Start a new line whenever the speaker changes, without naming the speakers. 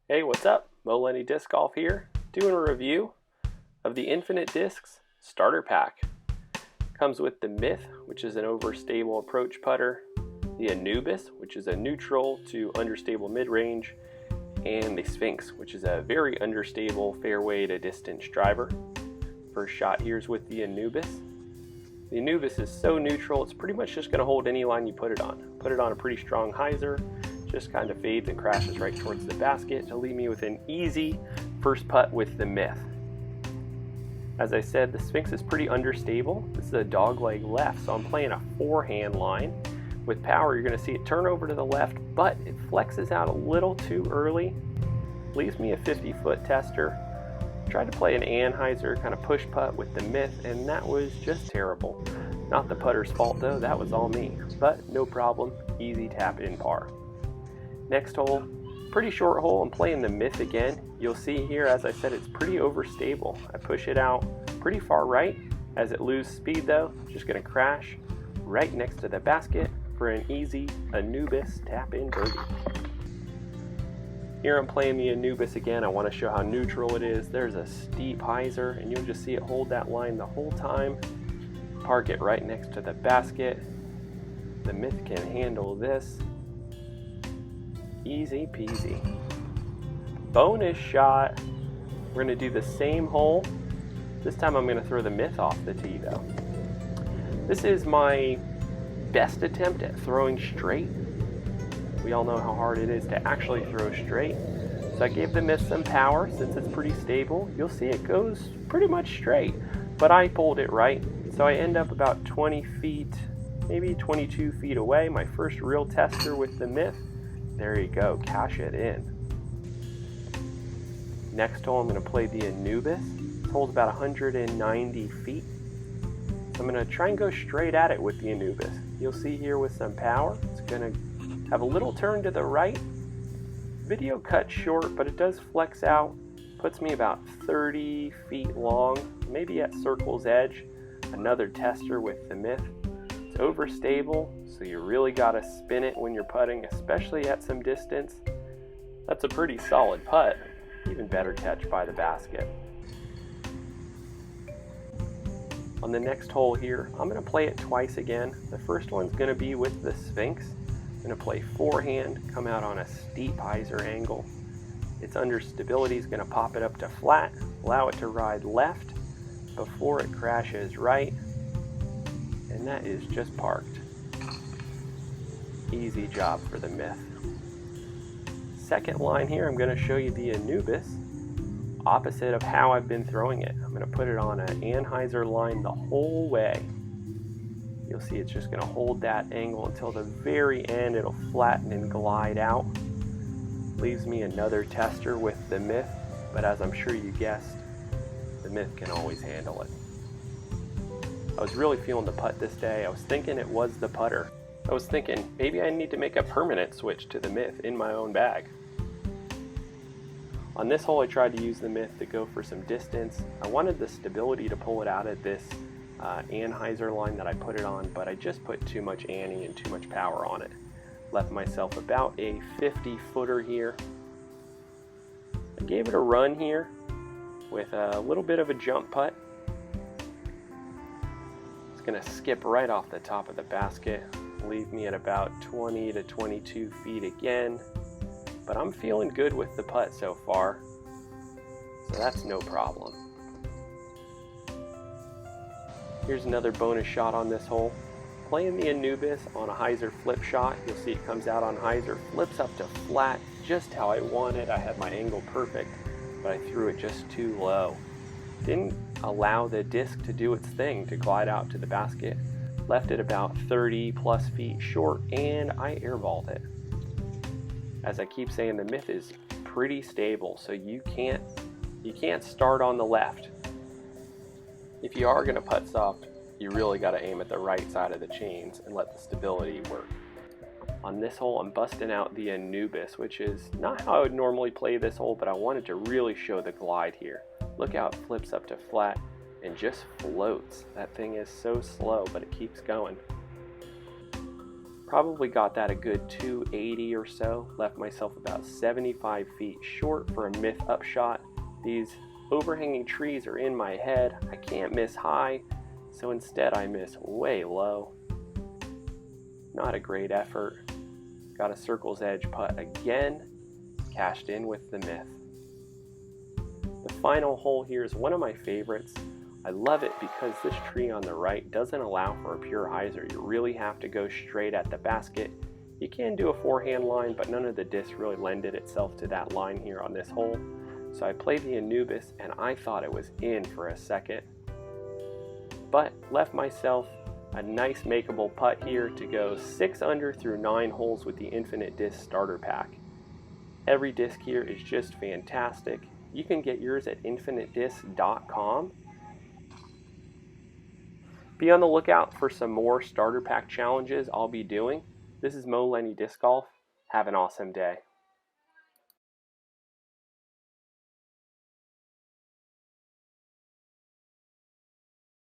Hey, what's up? Mo Lenny Disc Golf here, doing a review of the Infinite Discs Starter Pack. Comes with the Myth, which is an overstable approach putter, the Anubis, which is a neutral to understable mid-range, and the Sphinx, which is a very understable fairway to distance driver. First shot here is with the Anubis. The Anubis is so neutral, it's pretty much just going to hold any line you put it on. Put it on a pretty strong hyzer, just kind of fades and crashes right towards the basket to leave me with an easy first putt with the Myth. As I said, the Sphinx is pretty understable. This is a dogleg left, so I'm playing a forehand line. With power, you're going to see it turn over to the left, but it flexes out a little too early. Leaves me a 50-foot tester. Tried to play an anhyzer kind of push putt with the Myth, and that was just terrible. Not the putter's fault though, that was all me. But no problem, easy tap in par. Next hole, pretty short hole, I'm playing the Myth again. You'll see here, as I said, it's pretty overstable. I push it out pretty far right. As it loses speed though, just gonna crash right next to the basket for an easy Anubis tap in birdie. Here I'm playing the Anubis again. I want to show how neutral it is. There's a steep hyzer, and you'll just see it hold that line the whole time. Park it right next to the basket. The Myth can handle this. Easy peasy. Bonus shot. We're going to do the same hole. This time I'm going to throw the Myth off the tee though. This is my best attempt at throwing straight. We all know how hard it is to actually throw straight. So I gave the Myth some power since it's pretty stable. You'll see it goes pretty much straight, but I pulled it right. So I end up about 20 feet, maybe 22 feet away. My first real tester with the Myth. There you go, cash it in. Next hole, I'm going to play the Anubis. This hole's about 190 feet. So I'm going to try and go straight at it with the Anubis. You'll see here with some power, it's going to have a little turn to the right. Video cut short, but it does flex out. Puts me about 30 feet long, maybe at circle's edge. Another tester with the Myth. It's overstable, so you really got to spin it when you're putting, especially at some distance. That's a pretty solid putt. Even better catch by the basket. On the next hole here, I'm going to play it twice again. The first one's going to be with the Sphinx. I'm going to play forehand, come out on a steep hyzer angle. Its understability is going to pop it up to flat, allow it to ride left before it crashes right, and that is just parked. Easy job for the Myth. Second line here, I'm going to show you the Anubis, opposite of how I've been throwing it. I'm going to put it on an anhyzer line the whole way. You'll see it's just going to hold that angle until the very end. It'll flatten and glide out. Leaves me another tester with the Myth, but as I'm sure you guessed, the Myth can always handle it. I was really feeling the putt this day. I was thinking it was the putter. I was thinking maybe I need to make a permanent switch to the Myth in my own bag. On this hole, I tried to use the Myth to go for some distance. I wanted the stability to pull it out of this anhyzer line that I put it on, but I just put too much ante and too much power on it. Left myself about a 50-footer here. I gave it a run here with a little bit of a jump putt. It's going to skip right off the top of the basket, leave me at about 20 to 22 feet again, but I'm feeling good with the putt so far, so that's no problem. Here's another bonus shot on this hole. Playing the Anubis on a hyzer flip shot. You'll see it comes out on hyzer, flips up to flat, just how I wanted. I had my angle perfect, but I threw it just too low. Didn't allow the disc to do its thing, to glide out to the basket. Left it about 30 plus feet short, and I airballed it. As I keep saying, the Myth is pretty stable, so you can't start on the left. If you are going to putt soft, you really got to aim at the right side of the chains and let the stability work. On this hole, I'm busting out the Anubis, which is not how I would normally play this hole, but I wanted to really show the glide here. Look how it flips up to flat and just floats. That thing is so slow, but it keeps going. Probably got that a good 280 or so, left myself about 75 feet short for a myth upshot. These overhanging trees are in my head. I can't miss high, so instead I miss way low. Not a great effort. Got a circle's edge putt again, cashed in with the myth. The final hole here is one of my favorites. I love it because this tree on the right doesn't allow for a pure hyzer. You really have to go straight at the basket. You can do a forehand line, but none of the discs really lended itself to that line here on this hole. So I played the Anubis and I thought it was in for a second, but left myself a nice makeable putt here to go 6 under through 9 holes with the Infinite Disc starter pack. Every disc here is just fantastic. You can get yours at infinitedisc.com. Be on the lookout for some more starter pack challenges I'll be doing. This is Mo Lenny Disc Golf. Have an awesome day.